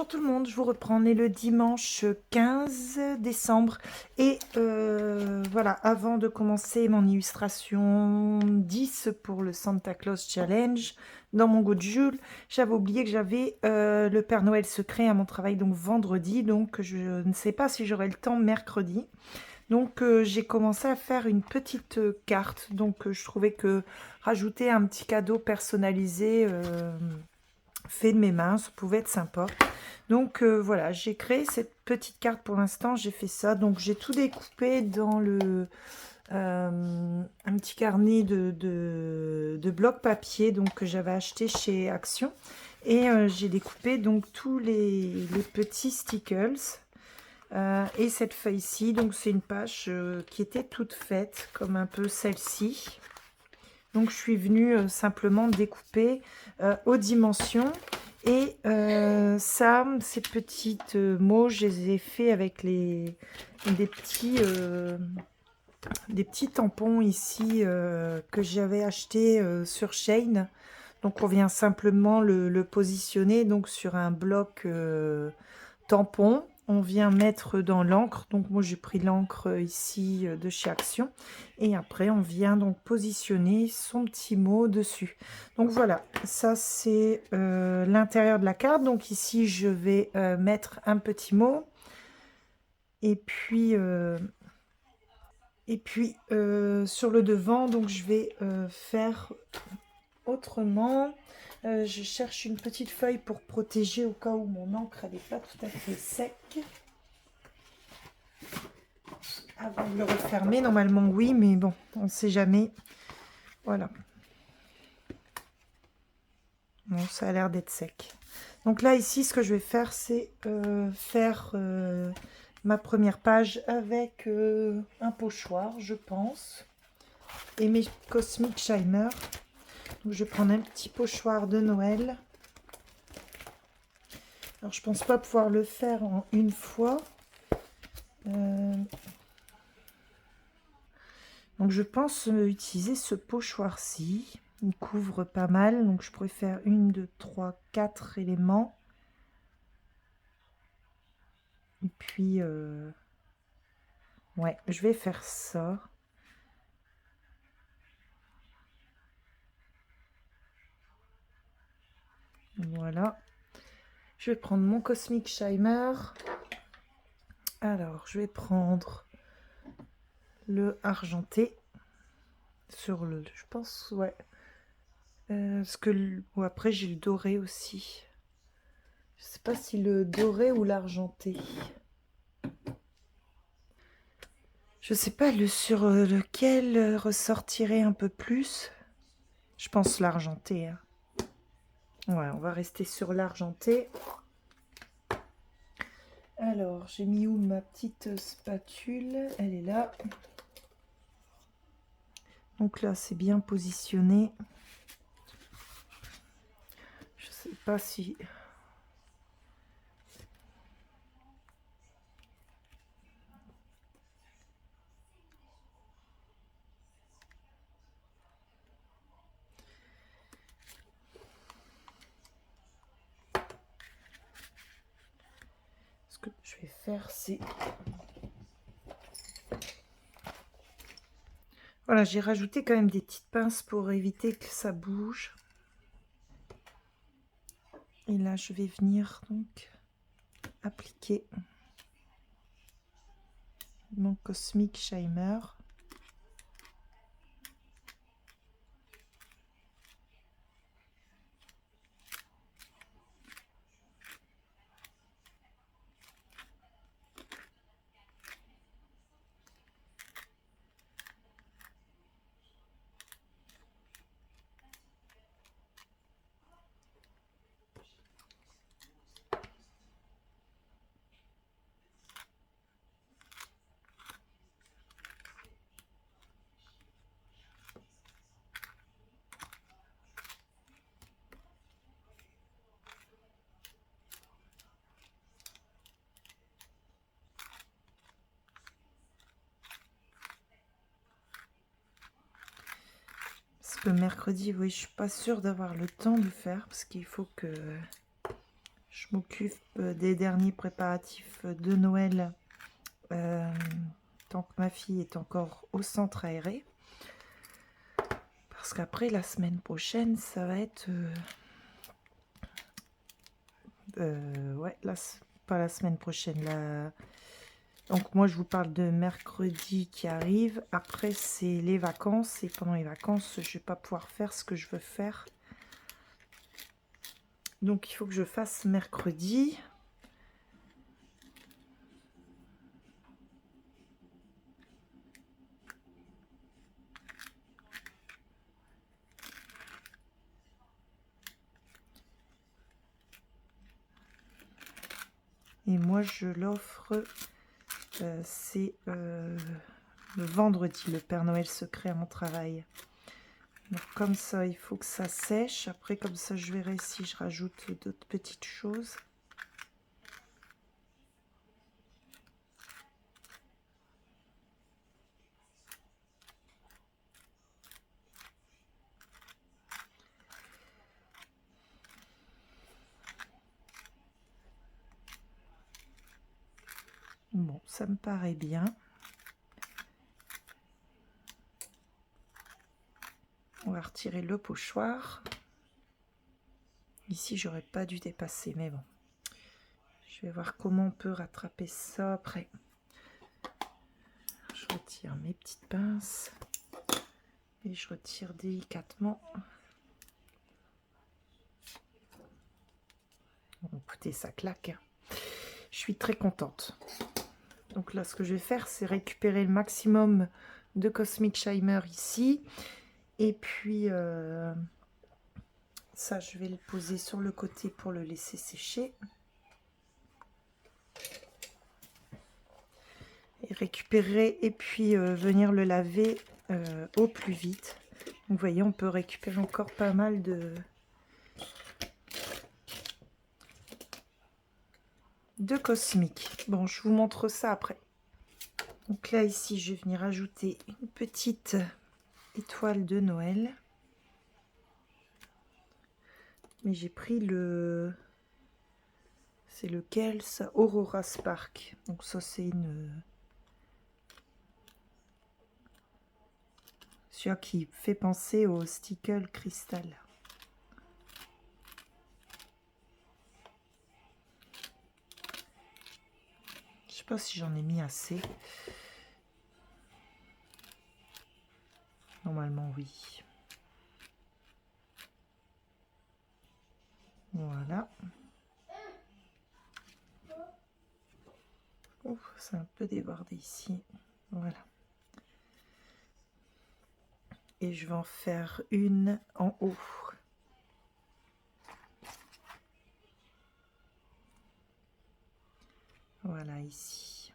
Bonjour tout le monde, je vous reprends. On est le dimanche 15 décembre et voilà, avant de commencer mon illustration 10 pour le Santa Claus Challenge dans mon Go de Jules, j'avais oublié que j'avais le Père Noël secret à mon travail donc vendredi, donc je ne sais pas si j'aurai le temps mercredi. Donc j'ai commencé à faire une petite carte, donc je trouvais que rajouter un petit cadeau personnalisé fait de mes mains, ça pouvait être sympa. Donc voilà, j'ai créé cette petite carte pour l'instant, j'ai fait ça. Donc j'ai tout découpé dans un petit carnet de blocs papier donc, que j'avais acheté chez Action. Et j'ai découpé donc tous les petits stickers. Et cette feuille-ci, donc c'est une page qui était toute faite, comme un peu celle-ci. Donc je suis venue simplement découper aux dimensions. Et ça, ces petites mots, je les ai fait avec des petits tampons ici que j'avais acheté sur Shein. Donc on vient simplement le positionner donc sur un bloc tampon. On vient mettre dans l'encre. Donc moi j'ai pris l'encre ici de chez Action. Et après on vient donc positionner son petit mot dessus. Donc voilà, ça c'est l'intérieur de la carte. Donc ici je vais mettre un petit mot. Et puis sur le devant, donc je vais faire autrement. Je cherche une petite feuille pour protéger au cas où mon encre n'est pas tout à fait sec. Avant de le refermer, normalement oui, mais bon, on ne sait jamais. Voilà. Bon, ça a l'air d'être sec. Donc là, ici, ce que je vais faire, c'est faire ma première page avec un pochoir, je pense. Et mes Cosmic Shimer. Donc, je vais prendre un petit pochoir de Noël. Alors, je pense pas pouvoir le faire en une fois. Donc, je pense utiliser ce pochoir-ci. Il couvre pas mal. Donc, je pourrais faire 1, 2, 3, 4 éléments. Et puis, ouais, je vais faire ça. Voilà. Je vais prendre mon Cosmic Shimer. Alors, je vais prendre le argenté. Sur le, je pense, ouais. Parce que ou après, j'ai le doré aussi. Je sais pas si le doré ou l'argenté. Je sais pas sur lequel ressortirait un peu plus. Je pense l'argenté. Hein. Ouais, on va rester sur l'argenté. Alors, j'ai mis où ma petite spatule? Elle est là. Donc là, c'est bien positionné. Je sais pas si... Ce que je vais faire, c'est... Voilà, j'ai rajouté quand même des petites pinces pour éviter que ça bouge. Et là, je vais venir donc appliquer mon Cosmic Shimer. Parce que mercredi, oui, je suis pas sûre d'avoir le temps de faire parce qu'il faut que Je m'occupe des derniers préparatifs de Noël tant que ma fille est encore au centre aéré. Parce qu'après, la semaine prochaine, ça va être... ouais, pas la semaine prochaine. Donc moi, je vous parle de mercredi qui arrive. Après, c'est les vacances. Et pendant les vacances, je ne vais pas pouvoir faire ce que je veux faire. Donc, il faut que je fasse mercredi. Et moi, je l'offre, c'est le vendredi, le Père Noël secret à mon travail. Donc, comme ça, il faut que ça sèche. Après, comme ça, je verrai si je rajoute d'autres petites choses. Bon, ça me paraît bien. On va retirer le pochoir. Ici, j'aurais pas dû dépasser, mais bon. Je vais voir comment on peut rattraper ça après. Je retire mes petites pinces. Et je retire délicatement. Bon, écoutez, ça claque. Je suis très contente. Donc là, ce que je vais faire, c'est récupérer le maximum de Cosmic Shimmer ici. Et puis, ça, je vais le poser sur le côté pour le laisser sécher. Et récupérer et puis venir le laver au plus vite. Donc, vous voyez, on peut récupérer encore pas mal de cosmique. Bon, je vous montre ça après. Donc là, ici, je vais venir ajouter une petite étoile de Noël. Mais j'ai pris le... C'est lequel ça? Aurora Spark. Donc ça, c'est une... Celui qui fait penser au Stickle Crystal. Je sais pas si j'en ai mis assez. Normalement, oui. Voilà. Oh, c'est un peu débordé ici. Voilà. Et je vais en faire une en haut. Voilà, ici.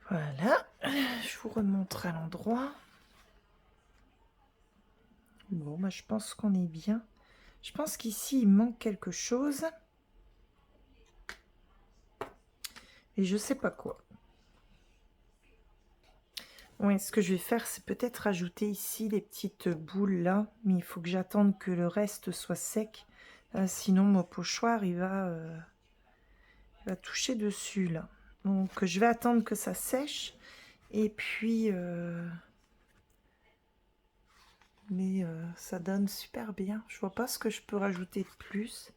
Voilà, je vous remontre à l'endroit. Bon, bah, je pense qu'on est bien. Je pense qu'ici, il manque quelque chose. Et je sais pas quoi. Oui, ce que je vais faire, c'est peut-être rajouter ici des petites boules là. Mais il faut que j'attende que le reste soit sec. Sinon, mon pochoir, il va toucher dessus là. Donc, je vais attendre que ça sèche. Et puis... mais ça donne super bien. Je vois pas ce que je peux rajouter de plus.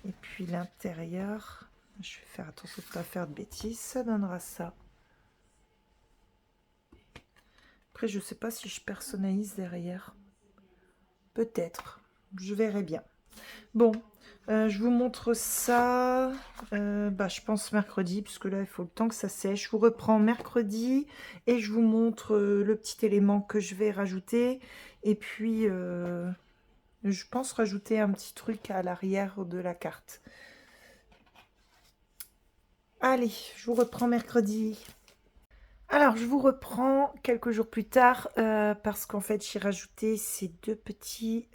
Et puis l'intérieur, je vais faire attention de ne pas faire de bêtises, ça donnera ça. Après, je sais pas si je personnalise derrière. Peut-être, je verrai bien. Bon, je vous montre ça, je pense mercredi, puisque là, il faut le temps que ça sèche. Je vous reprends mercredi et je vous montre le petit élément que je vais rajouter. Et puis, je pense rajouter un petit truc à l'arrière de la carte. Allez, je vous reprends mercredi. Alors, je vous reprends quelques jours plus tard parce qu'en fait, j'ai rajouté ces deux petits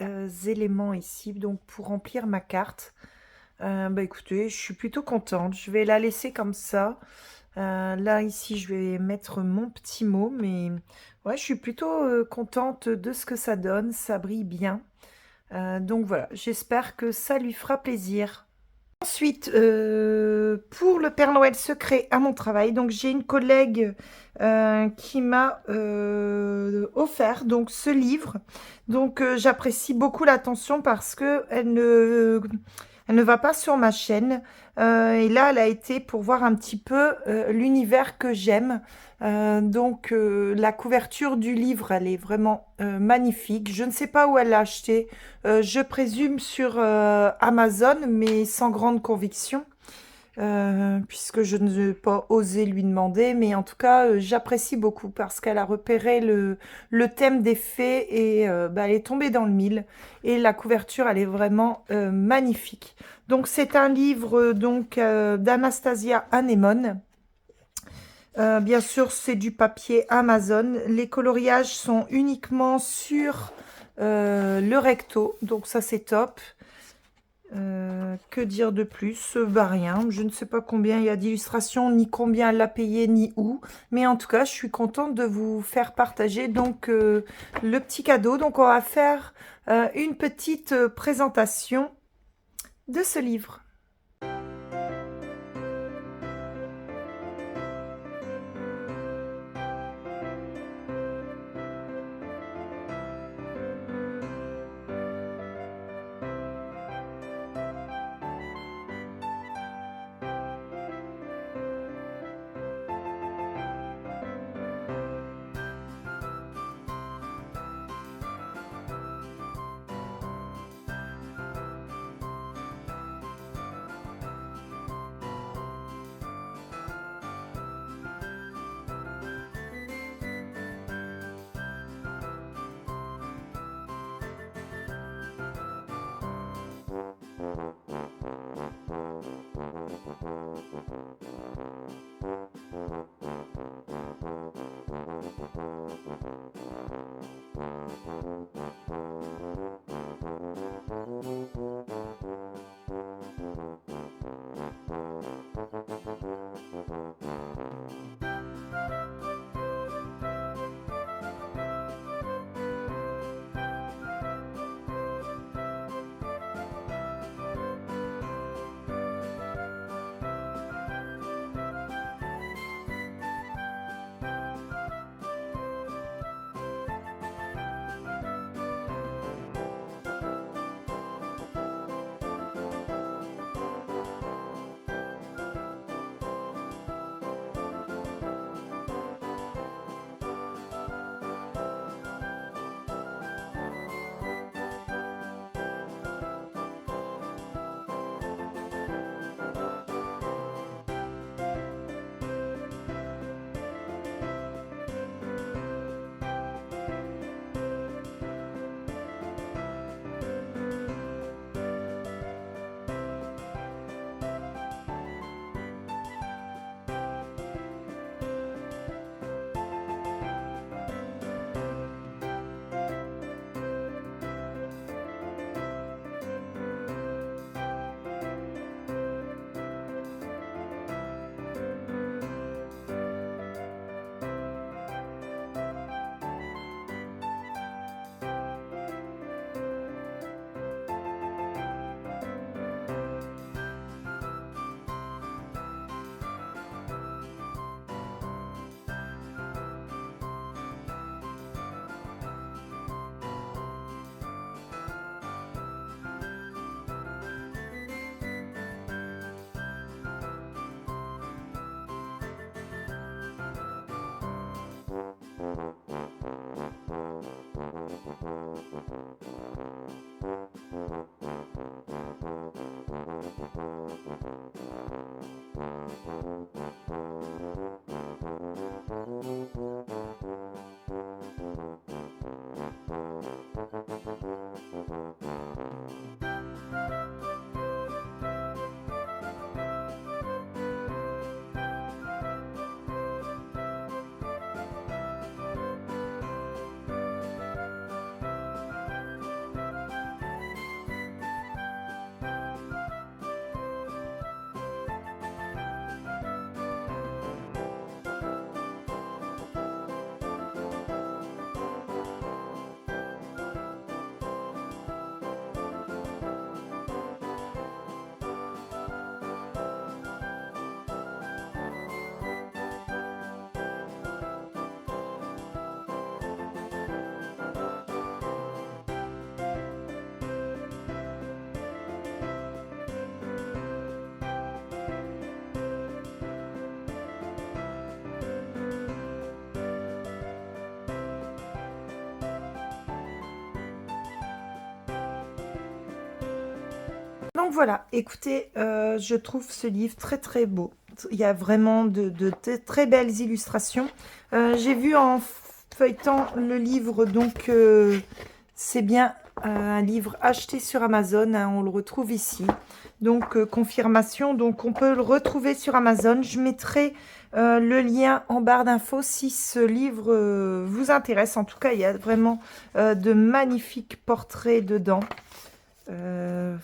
éléments ici, donc pour remplir ma carte. Bah écoutez, je suis plutôt contente. Je vais la laisser comme ça. Là, ici, je vais mettre mon petit mot, mais ouais, je suis plutôt contente de ce que ça donne. Ça brille bien. Donc voilà, j'espère que ça lui fera plaisir. Ensuite, pour le Père Noël secret à mon travail, donc j'ai une collègue qui m'a offert donc ce livre. Donc j'apprécie beaucoup l'attention parce que elle ne va pas sur ma chaîne. Et là, elle a été pour voir un petit peu l'univers que j'aime. Donc la couverture du livre, elle est vraiment magnifique. Je ne sais pas où elle l'a acheté. Je présume sur Amazon, mais sans grande conviction, puisque je ne vais pas oser lui demander. Mais en tout cas, j'apprécie beaucoup parce qu'elle a repéré le thème des fées et bah, elle est tombée dans le mille. Et la couverture, elle est vraiment magnifique. Donc, c'est un livre donc d'Anastasia Anemone. Bien sûr, c'est du papier Amazon. Les coloriages sont uniquement sur le recto, donc ça c'est top. Que dire de plus? Bah rien, je ne sais pas combien il y a d'illustrations, ni combien elle l'a payé, ni où. Mais en tout cas, je suis contente de vous faire partager donc le petit cadeau. Donc on va faire une petite présentation de ce livre. Donc voilà, écoutez, je trouve ce livre très très beau. Il y a vraiment de très belles illustrations. J'ai vu en feuilletant le livre, donc c'est bien un livre acheté sur Amazon, hein, on le retrouve ici. Donc confirmation, donc on peut le retrouver sur Amazon. Je mettrai le lien en barre d'infos si ce livre vous intéresse. En tout cas, il y a vraiment de magnifiques portraits dedans.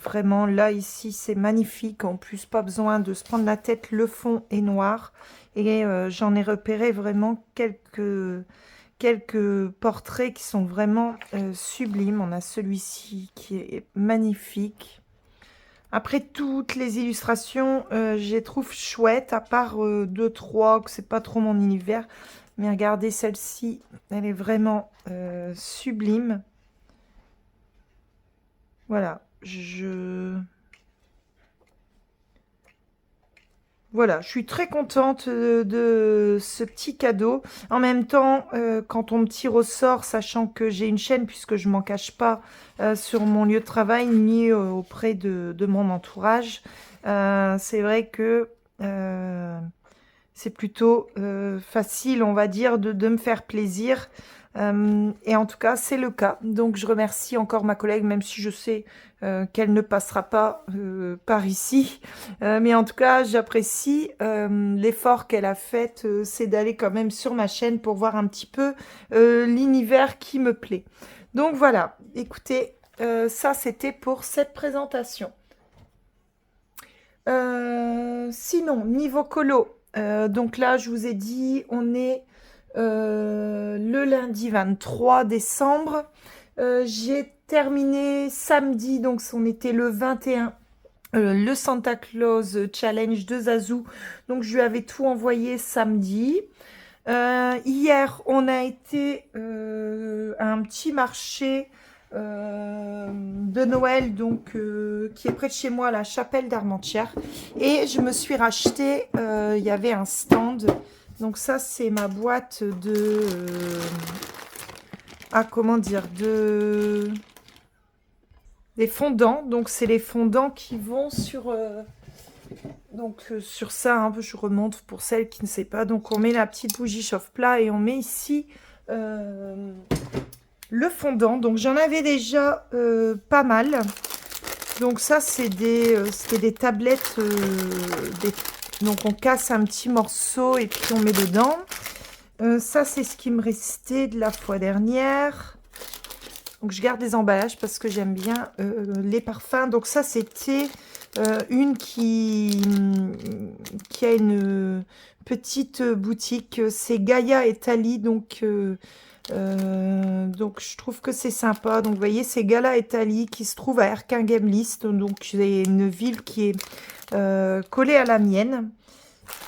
Vraiment, là, ici, c'est magnifique. En plus, pas besoin de se prendre la tête. Le fond est noir. Et j'en ai repéré vraiment quelques portraits qui sont vraiment sublimes. On a celui-ci qui est magnifique. Après, toutes les illustrations, je les trouve chouettes, à part 2-3, que c'est pas trop mon univers. Mais regardez, celle-ci, elle est vraiment sublime. Voilà, Voilà, je suis très contente de ce petit cadeau. En même temps, quand on me tire au sort, sachant que j'ai une chaîne, puisque je m'en cache pas sur mon lieu de travail, ni auprès de mon entourage, c'est vrai que c'est plutôt facile, on va dire, de me faire plaisir. Et en tout cas, c'est le cas. Donc, je remercie encore ma collègue, même si je sais qu'elle ne passera pas par ici. Mais en tout cas, j'apprécie l'effort qu'elle a fait, c'est d'aller quand même sur ma chaîne pour voir un petit peu l'univers qui me plaît. Donc voilà, écoutez, ça c'était pour cette présentation. Sinon, niveau colo, donc là, je vous ai dit, on est le lundi 23 décembre. J'ai terminé samedi, donc on était le 21, le Santa Claus Challenge de Zazu. Donc je lui avais tout envoyé samedi. Hier, on a été à un petit marché de Noël, donc qui est près de chez moi, la chapelle d'Armentières. Et je me suis racheté, il y avait un stand. Donc ça, c'est ma boîte de... comment dire, des fondants. Donc c'est les fondants qui vont sur... sur ça, hein, je remonte pour celles qui ne savent pas. Donc on met la petite bougie chauffe-plat et on met ici le fondant. Donc j'en avais déjà pas mal. Donc ça, c'était des tablettes. Donc on casse un petit morceau et puis on met dedans. Ça, c'est ce qui me restait de la fois dernière. Donc je garde les emballages parce que j'aime bien les parfums. Donc ça, c'était une qui a une petite boutique. C'est Gaïa et Thalie. Donc je trouve que c'est sympa. Donc vous voyez, c'est Gaïa et Thalie qui se trouve à Erquinghem-List. Donc c'est une ville qui est collée à la mienne.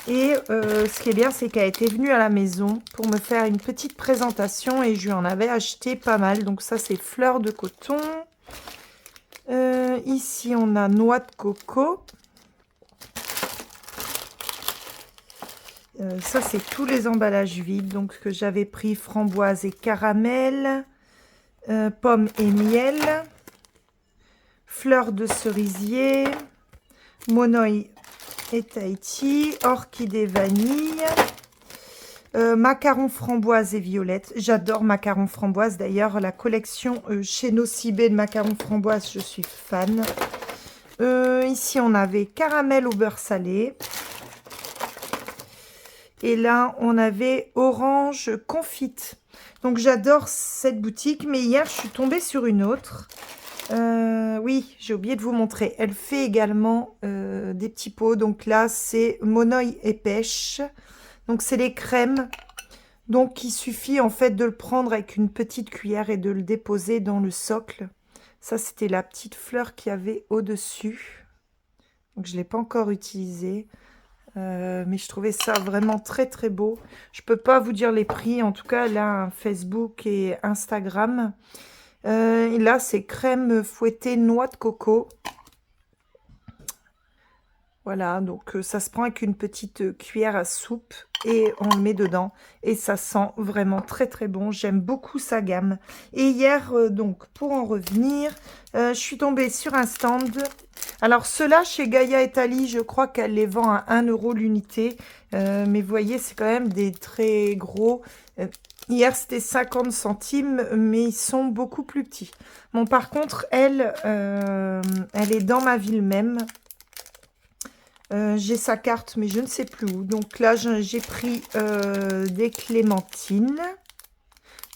Et ce qui est bien, c'est qu'elle était venue à la maison pour me faire une petite présentation et je lui en avais acheté pas mal. Donc ça, c'est fleurs de coton. Ici, on a noix de coco. Ça, c'est tous les emballages vides. Donc, que j'avais pris framboise et caramel, pommes et miel, fleurs de cerisier, monoï et Tahiti, orchidée vanille, macarons framboise et violette. J'adore macarons framboise. D'ailleurs, la collection chez Nocibé de macarons framboise, je suis fan. Ici, on avait caramel au beurre salé. Et là, on avait orange confite. Donc, j'adore cette boutique. Mais hier, je suis tombée sur une autre. Oui, j'ai oublié de vous montrer. Elle fait également des petits pots. Donc là, c'est monoï et pêche. Donc, c'est les crèmes. Donc, il suffit en fait de le prendre avec une petite cuillère et de le déposer dans le socle. Ça, c'était la petite fleur qu'il y avait au-dessus. Donc, je ne l'ai pas encore utilisée. Mais je trouvais ça vraiment très très beau. Je peux pas vous dire les prix. En tout cas, là, Facebook et Instagram. Et là, c'est crème fouettée noix de coco. Voilà, donc ça se prend avec une petite cuillère à soupe et on le met dedans. Et ça sent vraiment très très bon. J'aime beaucoup sa gamme. Et hier, donc, pour en revenir, je suis tombée sur un stand Alors, ceux-là, chez Gaïa Italie, je crois qu'elle les vend à 1 euro l'unité. Mais vous voyez, c'est quand même des très gros. Hier, c'était 50 centimes, mais ils sont beaucoup plus petits. Bon, par contre, elle, elle est dans ma ville même. J'ai sa carte, mais je ne sais plus où. Donc là, j'ai pris des clémentines.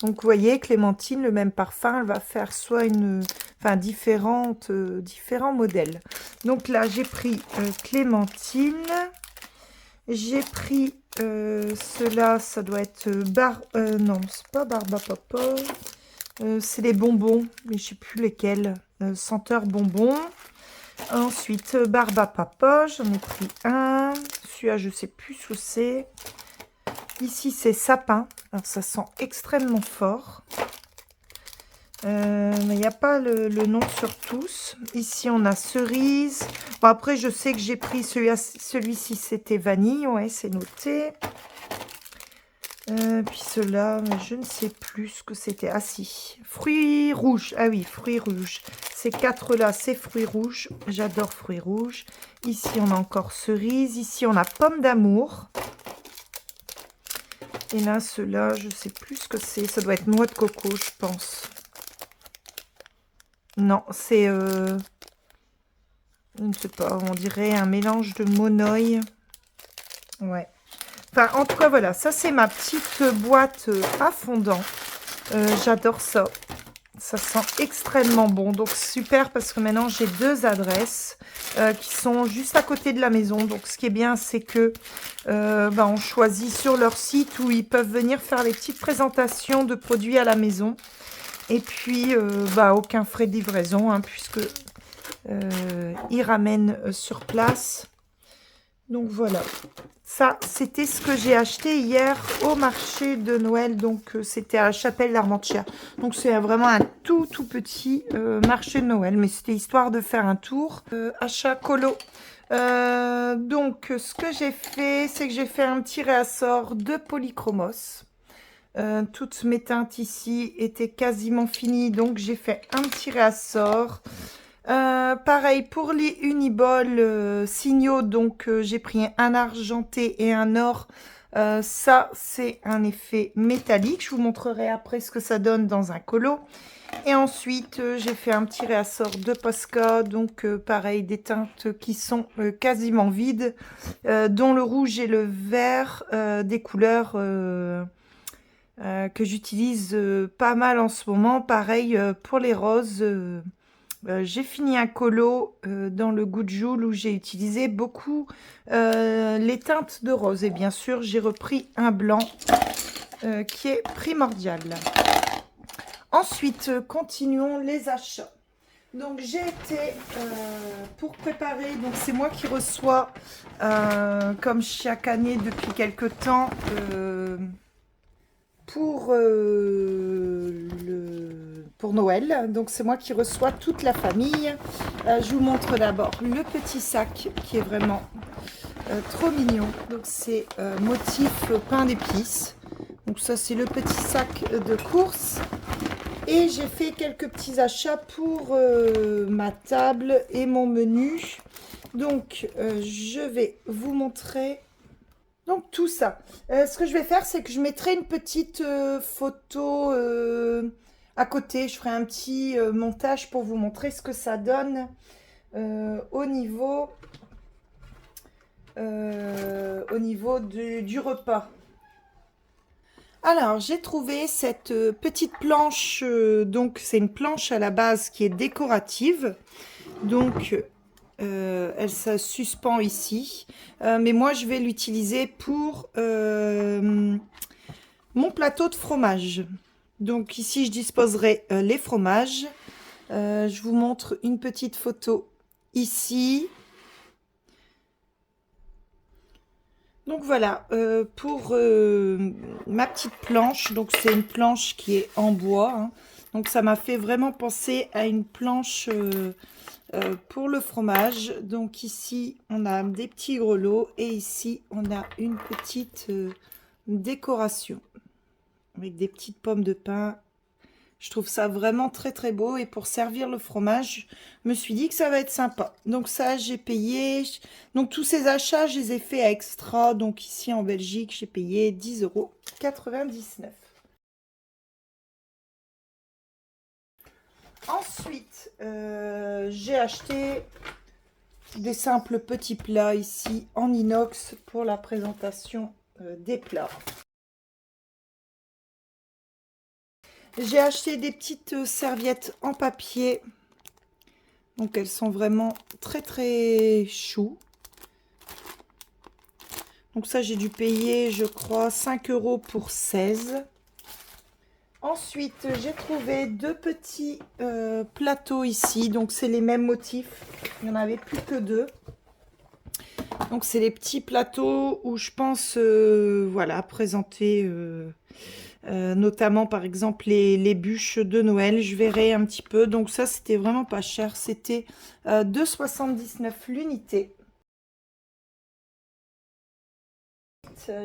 Donc, vous voyez, clémentine, le même parfum, elle va faire soit enfin, différents modèles. Donc là, j'ai pris clémentine. J'ai pris cela, ça doit être non, c'est pas Barbapapa. C'est les bonbons, mais je sais plus lesquels. Senteur bonbons. Ensuite, Barbapapa, j'en ai pris un. Celui-là, je sais plus où c'est. Ici, c'est sapin. Alors, ça sent extrêmement fort. Mais il n'y a pas le nom sur tous. Ici, on a cerise. Bon, après, je sais que j'ai pris celui-ci, c'était vanille. Ouais, c'est noté. Puis ceux-là, mais je ne sais plus ce que c'était. Ah si, fruits rouges. Ah oui, fruits rouges. Ces quatre-là, c'est fruits rouges. J'adore fruits rouges. Ici, on a encore cerise. Ici, on a pomme d'amour. Et là, ceux-là, je ne sais plus ce que c'est. Ça doit être noix de coco, je pense. Non, c'est... je ne sais pas, on dirait un mélange de monoï. Ouais. Enfin, en tout cas, voilà. Ça, c'est ma petite boîte à fondant. J'adore ça. Ça sent extrêmement bon. Donc, super parce que maintenant, j'ai 2 adresses qui sont juste à côté de la maison. Donc, ce qui est bien, c'est que on choisit sur leur site où ils peuvent venir faire les petites présentations de produits à la maison. Et puis, aucun frais de livraison, hein, puisque ils ramènent sur place. Donc, voilà. Ça, c'était ce que j'ai acheté hier au marché de Noël. Donc, c'était à la Chapelle d'Armentières. Donc, c'est vraiment un tout petit marché de Noël. Mais c'était histoire de faire un tour. Achat colo. Donc, ce que j'ai fait, c'est que j'ai fait un petit réassort de polychromos. Toutes mes teintes ici étaient quasiment finies. Donc, j'ai fait un petit réassort. Pareil pour les Uniball signaux, donc j'ai pris un argenté et un or. Ça, c'est un effet métallique. Je vous montrerai après ce que ça donne dans un colo. Et ensuite, j'ai fait un petit réassort de Posca. Donc, pareil, des teintes qui sont quasiment vides, dont le rouge et le vert, des couleurs que j'utilise pas mal en ce moment. Pareil pour les roses. J'ai fini un colo dans le Goût de Joule où j'ai utilisé beaucoup les teintes de rose. Et bien sûr, j'ai repris un blanc qui est primordial. Ensuite, continuons les achats. Donc, j'ai été pour préparer, donc c'est moi qui reçois, comme chaque année depuis quelque temps, pour Noël. Donc c'est moi qui reçois toute la famille. Je vous montre d'abord le petit sac qui est vraiment trop mignon. Donc c'est motif pain d'épices. Donc ça c'est le petit sac de course. Et j'ai fait quelques petits achats pour ma table et mon menu. Donc je vais vous montrer. Donc tout ça. Ce que je vais faire, c'est que je mettrai une petite photo à côté. Je ferai un petit montage pour vous montrer ce que ça donne au niveau du repas. Alors, j'ai trouvé cette petite planche. Donc, c'est une planche à la base qui est décorative. Donc, elle se suspend ici. Mais moi, je vais l'utiliser pour mon plateau de fromage. Donc ici, je disposerai les fromages. Je vous montre une petite photo ici. Donc voilà, pour ma petite planche. Donc c'est une planche qui est en bois, hein. Donc ça m'a fait vraiment penser à une planche pour le fromage. Donc ici, on a des petits grelots et ici, on a une petite décoration avec des petites pommes de pin Je trouve ça vraiment très très beau et pour servir le fromage, je me suis dit que ça va être sympa. Donc ça, j'ai payé. Donc tous ces achats, je les ai fait à Extra. Donc ici en Belgique, j'ai payé 10,99 €. Ensuite, j'ai acheté des simples petits plats ici en inox pour la présentation des plats. J'ai acheté des petites serviettes en papier. Donc elles sont vraiment très très chou. Donc ça j'ai dû payer je crois 5 € pour 16. Ensuite j'ai trouvé deux petits plateaux ici. Donc c'est les mêmes motifs. Il n'y en avait plus que deux. Donc c'est les petits plateaux où je pense voilà, présenter notamment par exemple les bûches de Noël. Je verrai un petit peu. Donc ça c'était vraiment pas cher. C'était 2,79 € l'unité.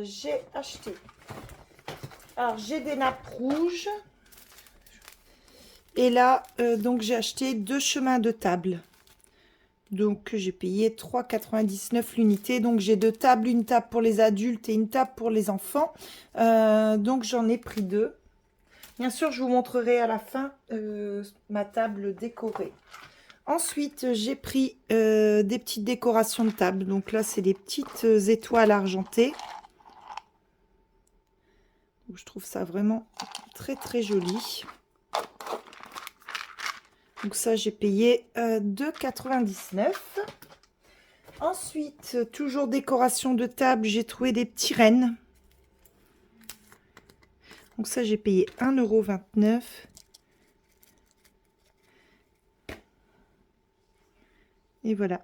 J'ai acheté. Alors j'ai des nappes rouges. Et là donc j'ai acheté deux chemins de table. Donc j'ai payé 3,99 € l'unité. Donc j'ai deux tables, une table pour les adultes et une table pour les enfants. Donc j'en ai pris deux. Bien sûr, je vous montrerai à la fin ma table décorée. Ensuite, j'ai pris des petites décorations de table. Donc là, c'est des petites étoiles argentées. Je trouve ça vraiment très très joli. Donc ça, j'ai payé 2,99 €. Ensuite, toujours décoration de table, j'ai trouvé des petits rennes. Donc ça, j'ai payé 1,29 €. Et voilà.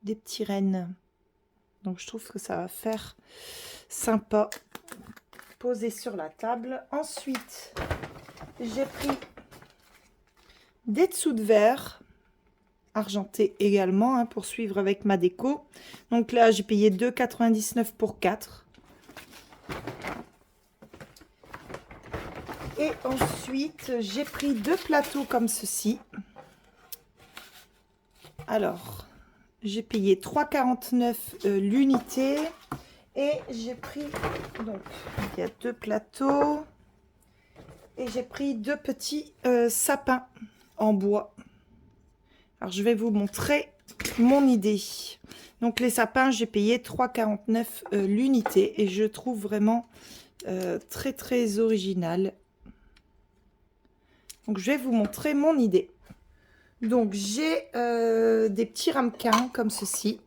Des petits rennes. Donc je trouve que ça va faire sympa. Posé sur la table. Ensuite, j'ai pris des dessous de verre argentés également hein, pour suivre avec ma déco. Donc là, j'ai payé 2,99 € pour 4. Et ensuite, j'ai pris deux plateaux comme ceci. Alors, j'ai payé 3,49 € l'unité. Et j'ai pris, donc, il y a deux plateaux. Et j'ai pris deux petits sapins en bois. Alors, je vais vous montrer mon idée. Donc, les sapins, j'ai payé 3,49 € l'unité. Et je trouve vraiment très, très original. Donc, je vais vous montrer mon idée. Donc, j'ai des petits ramequins comme ceci.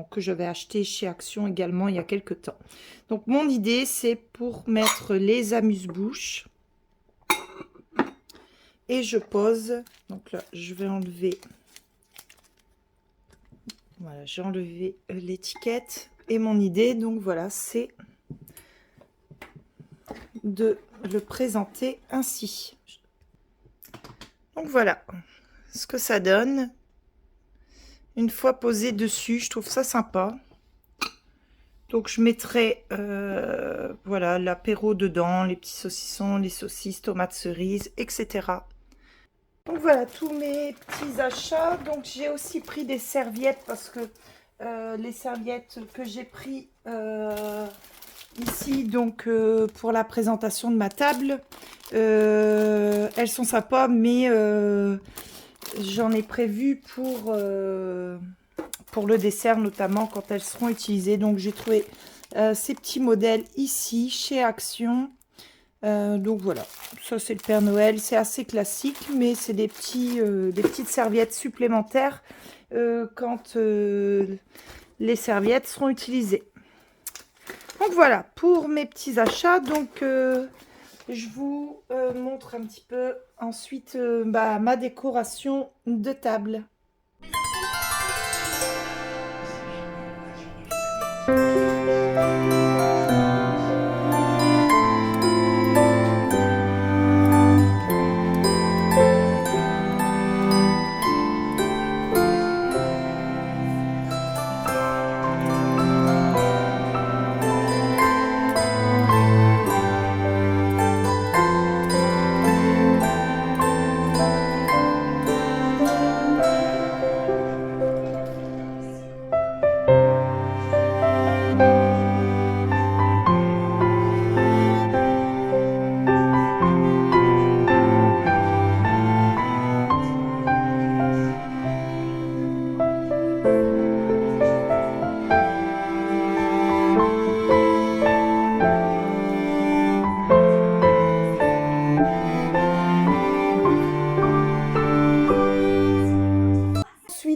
Que j'avais acheté chez Action également il y a quelques temps. Donc, mon idée, c'est pour mettre les amuse-bouches. Et je pose. Donc là, je vais enlever. Voilà, j'ai enlevé l'étiquette. Et mon idée, donc voilà, c'est de le présenter ainsi. Donc voilà ce que ça donne. Une fois posé dessus, je trouve ça sympa. Donc je mettrai voilà l'apéro dedans, les petits saucissons, les saucisses, tomates cerises, etc. Donc voilà tous mes petits achats. Donc j'ai aussi pris des serviettes parce que les serviettes que j'ai pris ici donc pour la présentation de ma table, elles sont sympas mais j'en ai prévu pour le dessert notamment quand elles seront utilisées. Donc j'ai trouvé ces petits modèles ici chez Action. Donc voilà, ça c'est le Père Noël, c'est assez classique, mais c'est des petites serviettes supplémentaires quand les serviettes seront utilisées. Donc voilà pour mes petits achats. Donc je vous montre un petit peu ensuite ma décoration de table.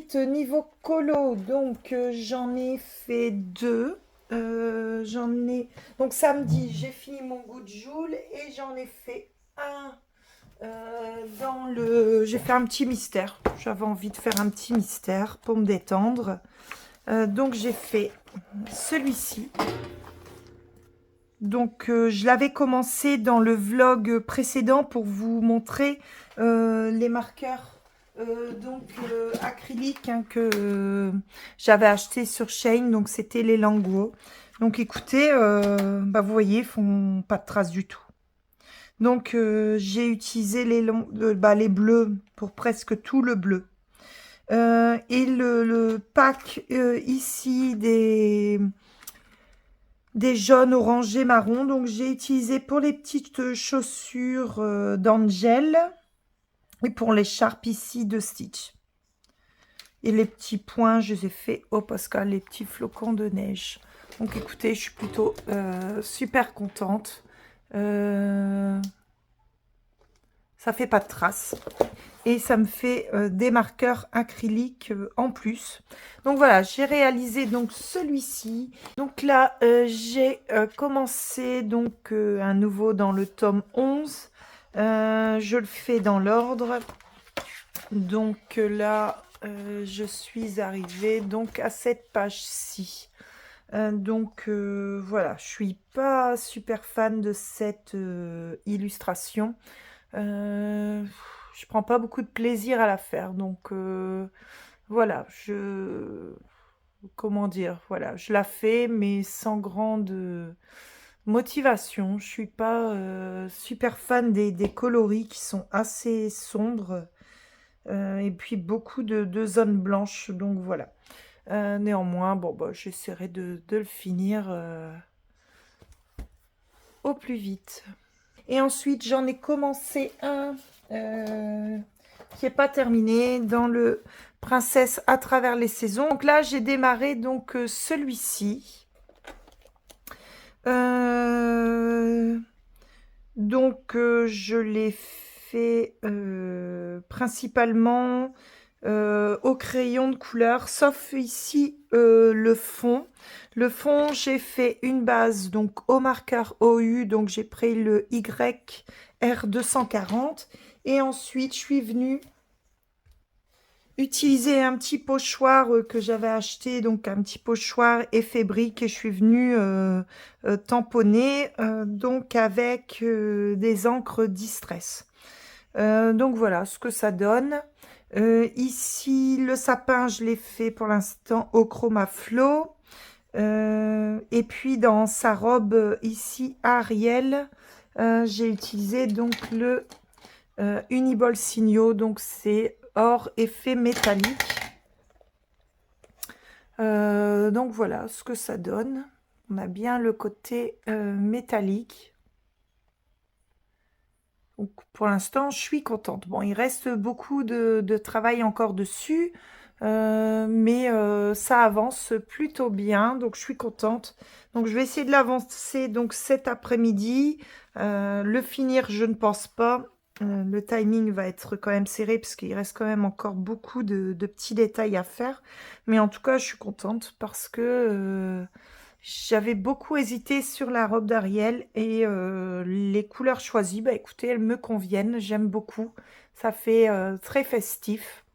Ensuite, niveau colo, donc j'en ai fait deux. Donc samedi, j'ai fini mon goût de Joule et j'en ai fait un J'ai fait un petit mystère. J'avais envie de faire un petit mystère pour me détendre. Donc j'ai fait celui-ci. Donc je l'avais commencé dans le vlog précédent pour vous montrer les marqueurs acryliques hein, que j'avais acheté sur Shein. Donc c'était les Languo. Donc écoutez, vous voyez, ils font pas de traces du tout. Donc j'ai utilisé les bleus pour presque tout le bleu. Et le pack ici des jaunes, orangés, marron. Donc j'ai utilisé pour les petites chaussures d'Angel et pour l'écharpe ici de Stitch. Et les petits points, je les ai fait au Pascal, les petits flocons de neige. Donc écoutez, je suis plutôt super contente. Ça fait pas de traces. Et ça me fait des marqueurs acryliques en plus. Donc voilà, j'ai réalisé donc celui-ci. Donc là, j'ai commencé donc un nouveau dans le tome 11. Je le fais dans l'ordre. Donc là, je suis arrivée donc à cette page-ci. Voilà, je suis pas super fan de cette illustration. Je prends pas beaucoup de plaisir à la faire, donc voilà, comment dire, voilà, je la fais, mais sans grande motivation. Je suis pas super fan des coloris qui sont assez sombres, et puis beaucoup de zones blanches, donc voilà. Néanmoins, bon, j'essaierai de le finir au plus vite. Et ensuite, j'en ai commencé un qui n'est pas terminé dans le Princesse à travers les saisons. Donc là, j'ai démarré donc celui-ci. Je l'ai fait principalement au crayon de couleur, sauf ici le fond. Le fond, j'ai fait une base donc au marqueur OU, donc j'ai pris le YR240 et ensuite je suis venue utiliser un petit pochoir que j'avais acheté, donc un petit pochoir effet brique, et je suis venue tamponner donc avec des encres Distress. Donc voilà ce que ça donne. Ici, le sapin, je l'ai fait pour l'instant au chroma flow. Et puis dans sa robe ici Ariel, j'ai utilisé donc le Uniball Signaux, donc c'est or effet métallique. Donc voilà ce que ça donne. On a bien le côté métallique. Donc pour l'instant, je suis contente. Bon, il reste beaucoup de travail encore dessus, mais ça avance plutôt bien, donc je suis contente. Donc je vais essayer de l'avancer donc cet après-midi. Le finir, je ne pense pas. Le timing va être quand même serré parce qu'il reste quand même encore beaucoup de petits détails à faire. Mais en tout cas, je suis contente parce que j'avais beaucoup hésité sur la robe d'Ariel et les couleurs choisies, écoutez, elles me conviennent, j'aime beaucoup. Ça fait très festif.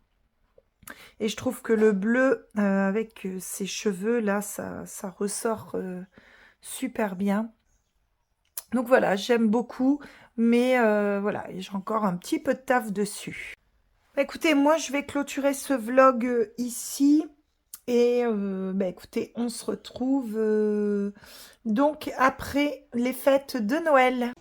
Et je trouve que le bleu avec ses cheveux, là, ça ressort super bien. Donc voilà, j'aime beaucoup, mais voilà, j'ai encore un petit peu de taf dessus. Écoutez, moi, je vais clôturer ce vlog ici. Et écoutez, on se retrouve donc après les fêtes de Noël.